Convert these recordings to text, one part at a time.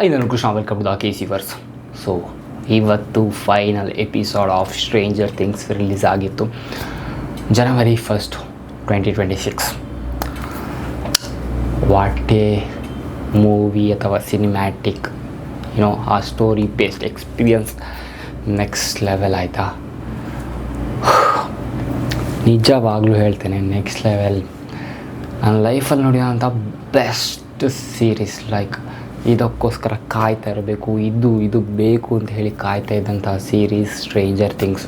Hi, ನಾನು Krishna. Welcome to the KC verse. So ಇವತ್ತು final episode of stranger things release ಆಗಿತ್ತು January 1st, 2026. What a movie ಅಥವಾ cinematic, ಆ story based experience next level ಆಯಿತಾ. ನಿಜವಾಗ್ಲೂ ಹೇಳ್ತೇನೆ, ನೆಕ್ಸ್ಟ್ ಲೆವೆಲ್. ನನ್ನ ಲೈಫಲ್ಲಿ ನೋಡಿದಂಥ ಬೆಸ್ಟ್ ಸೀರೀಸ್. ಲೈಕ್ ಇದಕ್ಕೋಸ್ಕರ ಕಾಯ್ತಾ ಇರಬೇಕು, ಇದು ಬೇಕು ಅಂತ ಹೇಳಿ ಕಾಯ್ತಾ ಇದ್ದಂಥ ಸೀರೀಸ್ ಸ್ಟ್ರೇಂಜರ್ ಥಿಂಗ್ಸ್.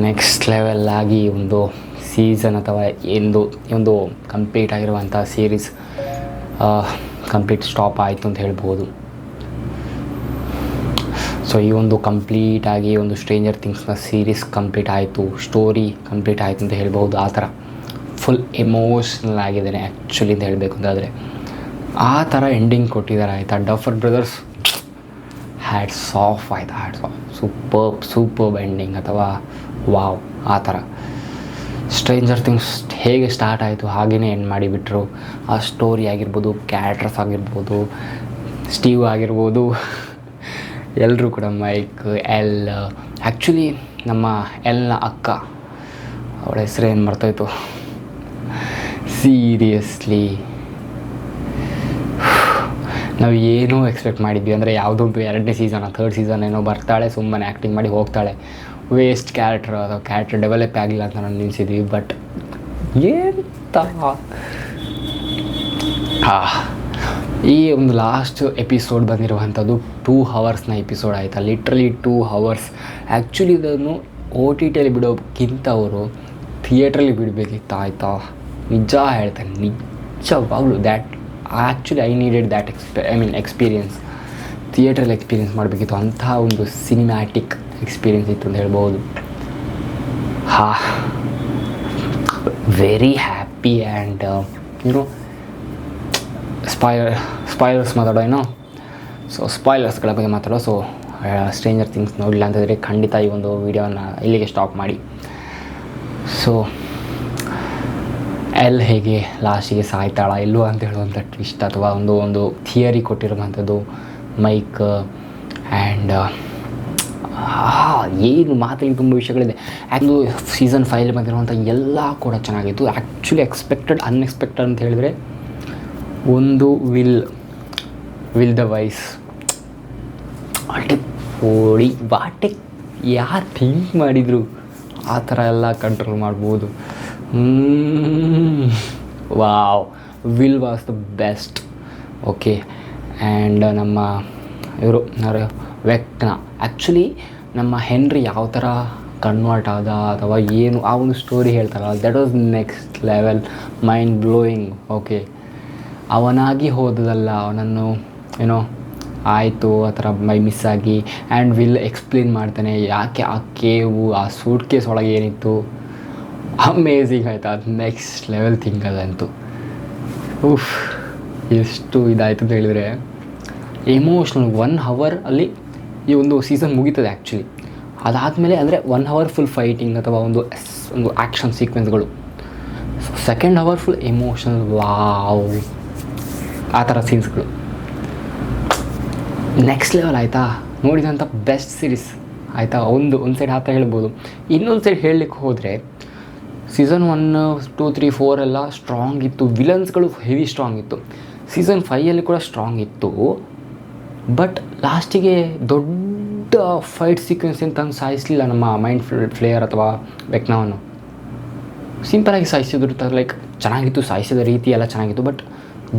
ನೆಕ್ಸ್ಟ್ ಲೆವೆಲ್ಲಾಗಿ ಒಂದು ಸೀಸನ್ ಅಥವಾ ಒಂದು ಕಂಪ್ಲೀಟ್ ಆಗಿರುವಂಥ ಸೀರೀಸ್ ಕಂಪ್ಲೀಟ್ ಸ್ಟಾಪ್ ಆಯಿತು ಅಂತ ಹೇಳ್ಬೋದು. ಸೊ ಈ ಒಂದು ಕಂಪ್ಲೀಟಾಗಿ ಒಂದು ಸ್ಟ್ರೇಂಜರ್ ಥಿಂಗ್ಸ್ನ ಸೀರೀಸ್ ಕಂಪ್ಲೀಟ್ ಆಯಿತು, ಸ್ಟೋರಿ ಕಂಪ್ಲೀಟ್ ಆಯಿತು ಅಂತ ಹೇಳ್ಬೋದು. ಆ ಥರ ಫುಲ್ ಎಮೋಷ್ನಲ್ ಆಗಿದ್ದೇನೆ ಆ್ಯಕ್ಚುಲಿ ಅಂತ ಹೇಳಬೇಕು ಅಂತಾದರೆ. ಆ ಥರ ಎಂಡಿಂಗ್ ಕೊಟ್ಟಿದ್ದಾರೆ ಆಯಿತಾ. ಡಫರ್ ಬ್ರದರ್ಸ್ ಹ್ಯಾಟ್ಸ್ ಆಫ್ ಆಯಿತಾ, ಹ್ಯಾಟ್ಸ್ ಆಫ್. ಸೂಪರ್ಬ್ ಎಂಡಿಂಗ್ ಅಥವಾ ವಾವ್. ಆ ಥರ ಸ್ಟ್ರೇಂಜರ್ ಥಿಂಗ್ಸ್ ಹೇಗೆ ಸ್ಟಾರ್ಟ್ ಆಯಿತು ಹಾಗೆಯೇ ಎಂಡ್ ಮಾಡಿಬಿಟ್ರು. ಆ ಸ್ಟೋರಿ ಆಗಿರ್ಬೋದು, ಕ್ಯಾರೆಕ್ಟರ್ಸ್ ಆಗಿರ್ಬೋದು, ಸ್ಟೀವ್ ಆಗಿರ್ಬೋದು, ಎಲ್ಲರೂ ಕೂಡ. ಮೈಕ್, ಎಲ್, ಆ್ಯಕ್ಚುಲಿ ನಮ್ಮ ಎಲ್ನ ಅಕ್ಕ, ಅವಳ ಹೆಸರು ಏನು ಮರ್ತೋಯ್ತು. ಸೀರಿಯಸ್ಲಿ ನಾವು ಏನೂ ಎಕ್ಸ್ಪೆಕ್ಟ್ ಮಾಡಿದ್ವಿ ಅಂದರೆ ಯಾವುದೊಂದು 2ನೇ ಸೀಸನ್ 3rd ಸೀಸನ್ ಏನೋ ಬರ್ತಾಳೆ, ಸುಮ್ಮನೆ ಆ್ಯಕ್ಟಿಂಗ್ ಮಾಡಿ ಹೋಗ್ತಾಳೆ, ವೇಸ್ಟ್ ಕ್ಯಾರೆಕ್ಟರ್, ಅಥವಾ ಕ್ಯಾರೆಕ್ಟರ್ ಡೆವಲಪ್ ಆಗಿಲ್ಲ ಅಂತ ನಾನು ನಿಲ್ಲಿಸಿದ್ವಿ. ಬಟ್ ಎಂತ ಈ ಒಂದು ಲಾಸ್ಟ್ ಎಪಿಸೋಡ್ ಬಂದಿರುವಂಥದ್ದು 2 hours ಎಪಿಸೋಡ್ ಆಯಿತಾ. Literally 2 hours. ಆ್ಯಕ್ಚುಲಿ ಇದನ್ನು OTTಯಲ್ಲಿ ಬಿಡೋಕ್ಕಿಂತ ಅವರು ಥಿಯೇಟ್ರಲ್ಲಿ ಬಿಡಬೇಕಿತ್ತು ಆಯಿತಾ. ನಿಜ ಹೇಳ್ತೇನೆ, ನಿಜವಾಗ್ಲೂ that actually I needed that experience. ಥಿಯೇಟ್ರಲ್ಲಿ ಎಕ್ಸ್ಪೀರಿಯನ್ಸ್ ಮಾಡಬೇಕಿತ್ತು. ಅಂತಹ ಒಂದು ಸಿನಿಮ್ಯಾಟಿಕ್ ಎಕ್ಸ್ಪೀರಿಯನ್ಸ್ ಇತ್ತು ಅಂತ ಹೇಳ್ಬೋದು. ವೆರಿ ಹ್ಯಾಪಿ ಆ್ಯಂಡ್ ಸ್ಪಾಯ್ಲರ್ಸ್ ಮಾತಾಡೋ ಸೊ ಸ್ಪಾಯ್ಲರ್ಸ್ಗಳ ಬಗ್ಗೆ ಮಾತಾಡೋ. ಸೊ ಸ್ಟ್ರೇಂಜರ್ ಥಿಂಗ್ಸ್ ನೋಡಿಲ್ಲ ಅಂತಂದರೆ ಖಂಡಿತ ಈ ಒಂದು ವಿಡಿಯೋನ ಇಲ್ಲಿಗೆ ಸ್ಟಾಪ್ ಮಾಡಿ. ಸೊ ಎಲ್ ಹೇಗೆ ಲಾಸ್ಟಿಗೆ ಸಾಯ್ತಾಳ ಇಲ್ಲೋ ಅಂತ ಹೇಳುವಂಥ ಟ್ವಿಸ್ಟ್ ಅಥವಾ ಒಂದು ಥಿಯರಿ ಕೊಟ್ಟಿರುವಂಥದ್ದು ಮೈಕ್. ಆ್ಯಂಡ್ ಏನು ಮಾತಿಗೆ ತುಂಬ ವಿಷಯಗಳಿದೆ. ಆ್ಯಕ್ಚುಲಿ ಸೀಸನ್ 5 ಬಂದಿರುವಂಥ ಎಲ್ಲ ಕೂಡ ಚೆನ್ನಾಗಿತ್ತು. ಆ್ಯಕ್ಚುಲಿ ಅನ್ಎಕ್ಸ್ಪೆಕ್ಟೆಡ್ ಅಂತ ಹೇಳಿದರೆ ಒಂದು ವಿಲ್ ದ ವೈಸ್ ಹೊಡಿ ಬಾಟೆ ಯಾರು ಥಿಂಕ್ ಮಾಡಿದರು ಆ ಥರ ಎಲ್ಲ ಕಂಟ್ರೋಲ್ ಮಾಡ್ಬೋದು. Wow, will was the best. Okay. And ನಮ್ಮ ವೆಕ್ನ, ಆ್ಯಕ್ಚುಲಿ ನಮ್ಮ ಹೆನ್ರಿ ಯಾವ ಥರ ಕನ್ವರ್ಟ್ ಆದ ಅಥವಾ ಏನು ಆ ಒಂದು ಸ್ಟೋರಿ ಹೇಳ್ತಾರಲ್ಲ, that was next level, mind blowing. Okay, ಅವನಾಗಿ ಹೋದದಲ್ಲ, ಅವನನ್ನು ಆಯಿತು ಆ ಥರ ಮಿಸ್ ಆಗಿ. ಆ್ಯಂಡ್ ವಿಲ್ ಎಕ್ಸ್ಪ್ಲೇನ್ ಮಾಡ್ತಾನೆ ಯಾಕೆ ಆ ಕೇವು, ಆ ಸೂಟ್ ಕೇಸ್ ಒಳಗೆ ಏನಿತ್ತು. ಅಮೇಝಿಂಗ್ ಆಯಿತಾ. ಅದು ನೆಕ್ಸ್ಟ್ ಲೆವೆಲ್ ಥಿಂಗ್ ಅದಂತೂ. ಎಷ್ಟು ಇದಾಯಿತು ಅಂತ ಹೇಳಿದರೆ ಎಮೋಷ್ನಲ್. 1 hour ಅಲ್ಲಿ ಈ ಒಂದು ಸೀಸನ್ ಮುಗೀತದೆ ಆ್ಯಕ್ಚುಲಿ. ಅದಾದಮೇಲೆ ಅಂದರೆ 1 hour ಫುಲ್ ಫೈಟಿಂಗ್ ಅಥವಾ ಒಂದು ಆ್ಯಕ್ಷನ್ ಸೀಕ್ವೆನ್ಸ್ಗಳು. Second hour full emotional. Wow, ಆ ಥರ ಸೀನ್ಸ್ಗಳು ನೆಕ್ಸ್ಟ್ ಲೆವೆಲ್ ಆಯಿತಾ. ನೋಡಿದಂಥ ಬೆಸ್ಟ್ ಸೀರೀಸ್ ಆಯಿತಾ. ಒಂದು ಸೈಡ್ ಆ ಥರ ಹೇಳ್ಬೋದು. ಇನ್ನೊಂದು ಸೈಡ್ ಹೇಳಲಿಕ್ಕೆ ಹೋದರೆ ಸೀಸನ್ 1, 2, 3, 4 ಎಲ್ಲ ಸ್ಟ್ರಾಂಗ್ ಇತ್ತು. ವಿಲನ್ಸ್ಗಳು ಹೆವಿ ಸ್ಟ್ರಾಂಗ್ ಇತ್ತು. ಸೀಸನ್ 5 ಕೂಡ ಸ್ಟ್ರಾಂಗ್ ಇತ್ತು. ಬಟ್ ಲಾಸ್ಟಿಗೆ ದೊಡ್ಡ ಫೈಟ್ ಸೀಕ್ವೆನ್ಸ್ ಏನು ತಂದು ಸಾಯಿಸಲಿಲ್ಲ ನಮ್ಮ ಮೈಂಡ್ ಫ್ಲೇಯರ್ ಅಥವಾ ವೆಕ್ನವನ್ನು. ಸಿಂಪಲಾಗಿ ಸಾಯಿಸಿದ್ರು. ಲೈಕ್ ಚೆನ್ನಾಗಿತ್ತು, ಸಾಯಿಸಿದ ರೀತಿ ಎಲ್ಲ ಚೆನ್ನಾಗಿತ್ತು. ಬಟ್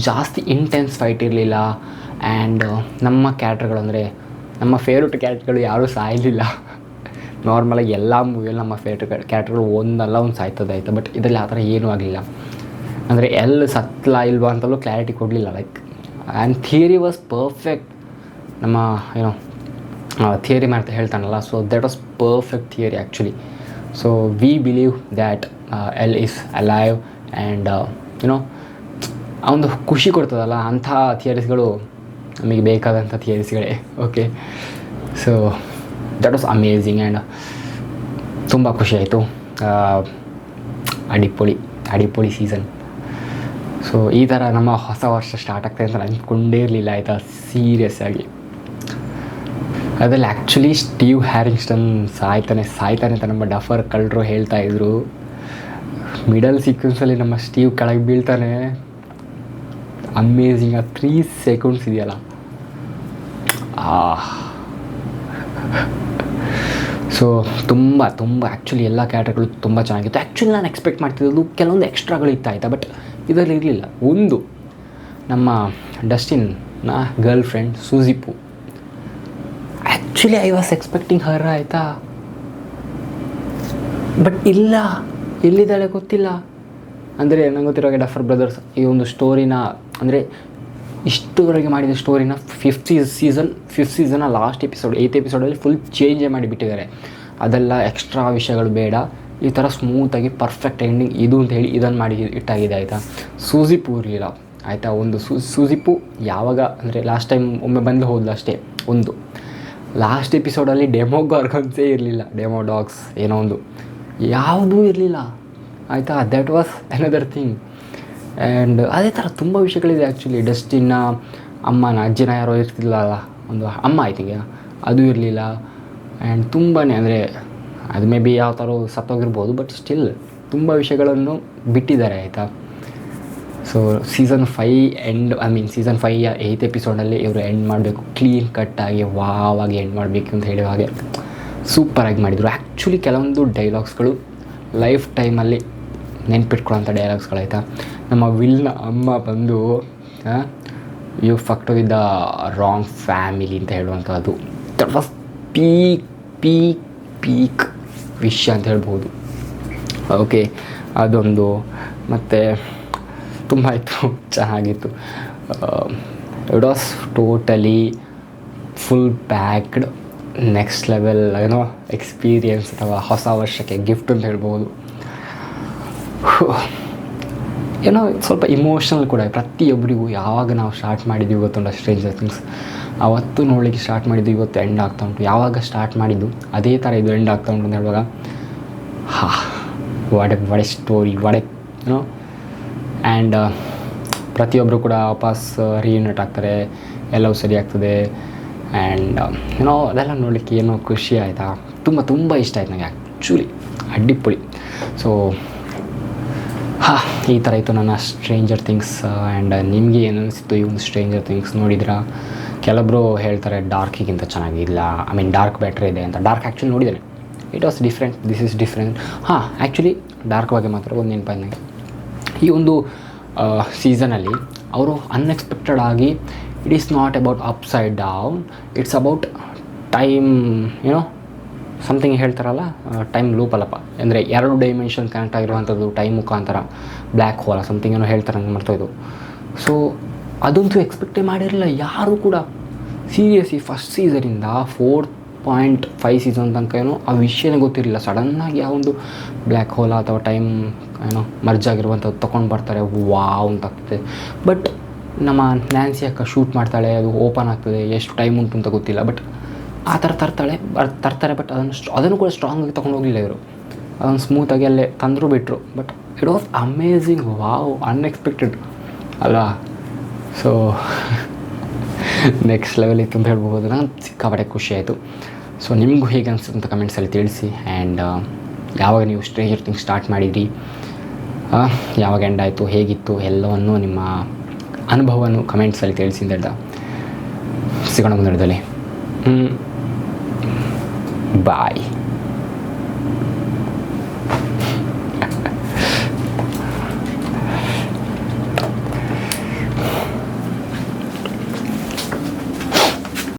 ಜಾಸ್ತಿ ಇಂಟೆನ್ಸ್ ಫೈಟ್ ಇರಲಿಲ್ಲ. ಆ್ಯಂಡ್ ನಮ್ಮ ಕ್ಯಾರೆಕ್ಟರ್ಗಳು ಅಂದರೆ ನಮ್ಮ ಫೇವ್ರೆಟ್ ಕ್ಯಾರೆಕ್ಟರ್ಗಳು ಯಾರೂ ಸಾಯಲಿಲ್ಲ. ನಾರ್ಮಲಾಗಿ ಎಲ್ಲ ಮೂವಿಯಲ್ಲಿ ನಮ್ಮ ಫೇವ್ರೆಟ್ ಕ್ಯಾರೆಕ್ಟರ್ಗಳು ಒಂದಲ್ಲ ಒಂದು ಸಾಯ್ತದೆ ಆಯಿತಾ. ಬಟ್ ಇದರಲ್ಲಿ ಆ ಥರ ಏನೂ ಆಗಲಿಲ್ಲ. ಅಂದರೆ ಸತ್ಲ ಇಲ್ವಾ ಅಂತಲೂ ಕ್ಲಾರಿಟಿ ಕೊಡಲಿಲ್ಲ. Like and theory was perfect. ನಮ್ಮ ಥಿಯರಿ ಮಾಡ್ತಾ ಹೇಳ್ತಾನಲ್ಲ, so that was perfect theory actually. So we believe that El is alive. And ಆ ಒಂದು ಖುಷಿ ಕೊಡ್ತದಲ್ಲ, ಅಂಥ ಥಿಯರೀಸ್ಗಳು ನಮಗೆ ಬೇಕಾದಂಥ ಥಿಯರೀಸ್ಗಳೇ. Okay. So that was amazing and ತುಂಬ ಖುಷಿ ಆಯಿತು. ಅಡಿಪೊಳಿ ಸೀಸನ್. ಸೊ ಈ ಥರ ನಮ್ಮ ಹೊಸ ವರ್ಷ ಸ್ಟಾರ್ಟ್ ಆಗ್ತಾಯಿದೆ ಅಂತ ಅಂದ್ಕೊಂಡೇ ಇರಲಿಲ್ಲ ಆಯಿತಾ, ಸೀರಿಯಸ್ ಆಗಿ. ಅದರಲ್ಲಿ ಆ್ಯಕ್ಚುಲಿ ಸ್ಟೀವ್ ಹ್ಯಾರಿಂಗ್ಸ್ಟನ್ ಸಾಯ್ತಾನೆ ಅಂತ ನಮ್ಮ ಡಫರ್ ಕಳ್ಳರು ಹೇಳ್ತಾಯಿದ್ರು. ಮಿಡಲ್ ಸೀಕ್ವೆನ್ಸಲ್ಲಿ ನಮ್ಮ ಸ್ಟೀವ್ ಕೆಳಗೆ ಬೀಳ್ತಾನೆ, ಅಮೇಝಿಂಗ್. ಆ 3 ಸೆಕೆಂಡ್ಸ್ ಇದೆಯಲ್ಲ, ಸೊ ತುಂಬ ಆ್ಯಕ್ಚುಲಿ ಎಲ್ಲ ಕ್ಯಾರೆಕ್ಟರ್ಗಳು ತುಂಬ ಚೆನ್ನಾಗಿತ್ತು. ಆ್ಯಕ್ಚುಲಿ ನಾನು ಎಕ್ಸ್ಪೆಕ್ಟ್ ಮಾಡ್ತಿದ್ದು ಕೆಲವೊಂದು ಎಕ್ಸ್ಟ್ರಾಗಳು ಇತ್ತಾಯ್ತಾ, ಬಟ್ ಇದರಲ್ಲಿ ಇರಲಿಲ್ಲ. ಒಂದು ನಮ್ಮ ಡಸ್ಟಿನ್ನ ಗರ್ಲ್ ಫ್ರೆಂಡ್ ಸೂಜಿಪು, actually I was expecting her ಆಯಿತಾ, ಬಟ್ ಇಲ್ಲ, ಎಲ್ಲಿದ್ದಾಳೆ ಗೊತ್ತಿಲ್ಲ. ಅಂದರೆ ನಂಗೆ ಗೊತ್ತಿರೋ ಡಫರ್ ಬ್ರದರ್ಸ್ ಈ ಒಂದು ಸ್ಟೋರಿನ, ಅಂದರೆ ಇಷ್ಟುವರೆಗೆ ಮಾಡಿದ ಸ್ಟೋರಿನ ಫಿಫ್ತ್ ಸೀಸನ್ನ ಲಾಸ್ಟ್ ಎಪಿಸೋಡ್ 8th ಎಪಿಸೋಡಲ್ಲಿ ಫುಲ್ ಚೇಂಜೇ ಮಾಡಿಬಿಟ್ಟಿದ್ದಾರೆ. ಅದೆಲ್ಲ ಎಕ್ಸ್ಟ್ರಾ ವಿಷಯಗಳು ಬೇಡ, ಈ ಥರ ಸ್ಮೂತಾಗಿ ಪರ್ಫೆಕ್ಟ್ ಎಂಡಿಂಗ್ ಇದು ಅಂತ ಹೇಳಿ ಇದನ್ನು ಮಾಡಿ ಇಟ್ಟಾಗಿದೆ ಆಯಿತಾ. ಸೂಜಿಪು ಇರಲಿಲ್ಲ ಆಯಿತಾ. ಒಂದು ಸೂಜಿಪು ಯಾವಾಗ ಅಂದರೆ ಲಾಸ್ಟ್ ಟೈಮ್ ಒಮ್ಮೆ ಬಂದು ಹೋದ್ಲು ಅಷ್ಟೇ. ಒಂದು ಲಾಸ್ಟ್ ಎಪಿಸೋಡಲ್ಲಿ ಡೆಮೋ ಗಾರ್ಗನ್ಸೇ ಇರಲಿಲ್ಲ, ಡೆಮೋ ಡಾಗ್ಸ್ ಏನೋ ಒಂದು ಯಾವುದೂ ಇರಲಿಲ್ಲ ಆಯಿತಾ. That was another thing. And ಅದೇ ಥರ ತುಂಬ ವಿಷಯಗಳಿದೆ ಆ್ಯಕ್ಚುಲಿ. ಡಸ್ಟಿನ್ನ ಅಜ್ಜಿನ ಯಾರೋ ಇರ್ತಿಲ್ಲಲ್ಲ, ಒಂದು ಅಮ್ಮ ಆಯ್ತಿಗೆ, ಅದು ಇರಲಿಲ್ಲ. ಆ್ಯಂಡ್ ತುಂಬಾ ಅಂದರೆ ಅದು ಮೇ ಬಿ ಯಾವ ಥರ ಸತ್ತೋಗಿರ್ಬೋದು, ಬಟ್ ಸ್ಟಿಲ್ ತುಂಬ ವಿಷಯಗಳನ್ನು ಬಿಟ್ಟಿದ್ದಾರೆ ಆಯಿತಾ. ಸೊ ಸೀಸನ್ 5 8th ಎಪಿಸೋಡಲ್ಲಿ ಇವರು ಎಂಡ್ ಮಾಡಬೇಕು, ಕ್ಲೀನ್ ಕಟ್ಟಾಗಿ ವಾವಾಗಿ ಎಂಡ್ ಮಾಡಬೇಕು ಅಂತ ಹೇಳುವ ಹಾಗೆ ಸೂಪರಾಗಿ ಮಾಡಿದರು. ಆ್ಯಕ್ಚುಲಿ ಕೆಲವೊಂದು ಡೈಲಾಗ್ಸ್ಗಳು ಲೈಫ್ ಟೈಮಲ್ಲಿ ನೆನ್ಪಿಟ್ಕೊಳ್ಳೋಂಥ ಡೈಲಾಗ್ಸ್ಗಳಾಯ್ತಾ. ನಮ್ಮ ವಿಲ್ನ ಅಮ್ಮ ಬಂದು you fucked with the wrong family ಅಂತ ಹೇಳುವಂಥದ್ದು, ದಟ್ ವಾಸ್ ಪೀಕ್ ವಿಷಯ ಅಂತ ಹೇಳ್ಬೋದು. ಓಕೆ, ಅದೊಂದು. ಮತ್ತು ತುಂಬ ಇತ್ತು, ಚೆನ್ನಾಗಿತ್ತು. It was totally full packed next level ಏನೋ ಎಕ್ಸ್ಪೀರಿಯನ್ಸ್ ಅಥವಾ ಹೊಸ ವರ್ಷಕ್ಕೆ ಗಿಫ್ಟ್ ಅಂತ ಹೇಳ್ಬೋದು. ಏನೋ ಸ್ವಲ್ಪ ಇಮೋಷ್ನಲ್ ಕೂಡ ಪ್ರತಿಯೊಬ್ಬರಿಗೂ. ಯಾವಾಗ ನಾವು ಸ್ಟಾರ್ಟ್ ಮಾಡಿದ್ದೀವಿ ಗೊತ್ತುಂಟ ಸ್ಟ್ರೇಂಜರ್ ಥಿಂಗ್ಸ್, ಅವತ್ತು ನೋಡಲಿಕ್ಕೆ ಸ್ಟಾರ್ಟ್ ಮಾಡಿದ್ದು ಇವತ್ತು ಎಂಡ್ ಆಗ್ತಾ ಉಂಟು. ಯಾವಾಗ ಸ್ಟಾರ್ಟ್ ಮಾಡಿದ್ದು ಅದೇ ಥರ ಇದು ಎಂಡ್ ಆಗ್ತಾ ಉಂಟು ಅಂತ ಹೇಳುವಾಗ ವಾಡೆ ಸ್ಟೋರಿ ಏನೋ. ಆ್ಯಂಡ್ ಪ್ರತಿಯೊಬ್ಬರು ಕೂಡ ವಾಪಸ್ ರೀಯೂನಿಟ್ ಆಗ್ತಾರೆ, ಎಲ್ಲವೂ ಸರಿ ಆಗ್ತದೆ. ಆ್ಯಂಡ್ ಏನೋ ಅದೆಲ್ಲ ನೋಡಲಿಕ್ಕೆ ಏನೋ ಖುಷಿ ಆಯಿತಾ. ತುಂಬ ಇಷ್ಟ ಆಯ್ತು ನನಗೆ ಆ್ಯಕ್ಚುಲಿ, ಅಡ್ಡಿಪೊಳಿ. ಸೊ ಈ ಥರ ಇತ್ತು ನನ್ನ ಸ್ಟ್ರೇಂಜರ್ ಥಿಂಗ್ಸ್. ಆ್ಯಂಡ್ ನಿಮಗೆ ಏನು ಅನಿಸಿತ್ತು ಈ ಒಂದು ಸ್ಟ್ರೇಂಜರ್ ಥಿಂಗ್ಸ್ ನೋಡಿದ್ರಾ? ಕೆಲವೊಬ್ಬರು ಹೇಳ್ತಾರೆ ಡಾರ್ಕಿಗಿಂತ ಚೆನ್ನಾಗಿಲ್ಲ, ಡಾರ್ಕ್ ಬೆಟ್ರ್ ಇದೆ ಅಂತ. ಡಾರ್ಕ್ ಆ್ಯಕ್ಚುಲಿ ನೋಡಿದ್ದೇನೆ, it was different, this is different. Actually dark ಬಗ್ಗೆ ಮಾತ್ರ ಒಂದು ನೆನಪಾಯ್ತು ನನಗೆ. ಈ ಒಂದು ಸೀಸನಲ್ಲಿ ಅವರು ಅನ್ಎಕ್ಸ್ಪೆಕ್ಟೆಡ್ ಆಗಿ, it is not about up side down, it's about time ಏನೋ ಸಮಥಿಂಗ್ ಹೇಳ್ತಾರಲ್ಲ, ಟೈಮ್ ಲೂಪ್ ಅಲ್ಲಪ್ಪ, ಅಂದರೆ 2 ಡೈಮೆನ್ಷನ್ ಕನೆಕ್ಟ್ ಆಗಿರುವಂಥದ್ದು ಟೈಮ್ ಮುಖಾಂತರ, ಬ್ಲ್ಯಾಕ್ ಹೋಲ ಸಮಥಿಂಗ್ ಏನೋ ಹೇಳ್ತಾರೆ, ನಂಗೆ ಮರ್ತೋಯ್ತು. ಸೊ ಅದಂತೂ ಎಕ್ಸ್ಪೆಕ್ಟೇ ಮಾಡಿರಲಿಲ್ಲ ಯಾರೂ ಕೂಡ. ಸೀರಿಯಸ್ಲಿ ಫಸ್ಟ್ ಸೀಸನಿಂದ 4.5 ಸೀಸನ್ ತನಕ ಏನೋ ಆ ವಿಷಯನೇ ಗೊತ್ತಿರಲಿಲ್ಲ. ಸಡನ್ನಾಗಿ ಯಾವೊಂದು ಬ್ಲ್ಯಾಕ್ ಹೋಲ ಅಥವಾ ಟೈಮ್ ಏನೋ ಮರ್ಜ್ ಆಗಿರುವಂಥದ್ದು ತೊಗೊಂಡು ಬರ್ತಾರೆ, ವಾವ್ ಅಂತ ಆಗ್ತದೆ. ಬಟ್ ನಮ್ಮ ನ್ಯಾನ್ಸಿ ಅಕ್ಕ ಶೂಟ್ ಮಾಡ್ತಾಳೆ, ಅದು ಓಪನ್ ಆಗ್ತದೆ, ಎಷ್ಟು ಟೈಮ್ ಉಂಟು ಅಂತ ಗೊತ್ತಿಲ್ಲ, ಬಟ್ ಆ ಥರ ತರ್ತಾರೆ. ಬಟ್ ಅದನ್ನು ಕೂಡ ಸ್ಟ್ರಾಂಗಾಗಿ ತೊಗೊಂಡು ಹೋಗಲಿಲ್ಲ ಇವರು, ಅದನ್ನು ಸ್ಮೂತಾಗಿ ಅಲ್ಲೇ ತಂದರೂ ಬಿಟ್ಟರು. But it was amazing, wow, unexpected ಅಲ್ಲ. ಸೊ ನೆಕ್ಸ್ಟ್ ಲೆವೆಲ್ ಇತ್ತು ಅಂತ ಹೇಳ್ಬೋದು. ನಂಗೆ ಸಿಕ್ಕಾಪಟ್ಟೆ ಖುಷಿ ಆಯಿತು. ಸೊ ನಿಮಗೂ ಹೇಗೆ ಅನಿಸುತ್ತೆ ಅಂತ ಕಮೆಂಟ್ಸಲ್ಲಿ ತಿಳಿಸಿ. ಆ್ಯಂಡ್ ಯಾವಾಗ ನೀವು ಸ್ಟ್ರೇಂಜರ್ ಥಿಂಗ್ಸ್ ಸ್ಟಾರ್ಟ್ ಮಾಡಿದ್ರಿ, ಯಾವಾಗ ಎಂಡ್ ಆಯಿತು, ಹೇಗಿತ್ತು, ಎಲ್ಲವನ್ನು ನಿಮ್ಮ ಅನುಭವವನ್ನು ಕಮೆಂಟ್ಸಲ್ಲಿ ತಿಳಿಸಿ ಅಂತ ಹೇಳ್ತಾ ಸಿಗೋಣ ಮುಂದಿನದಲ್ಲಿ. ಬಾಯ್.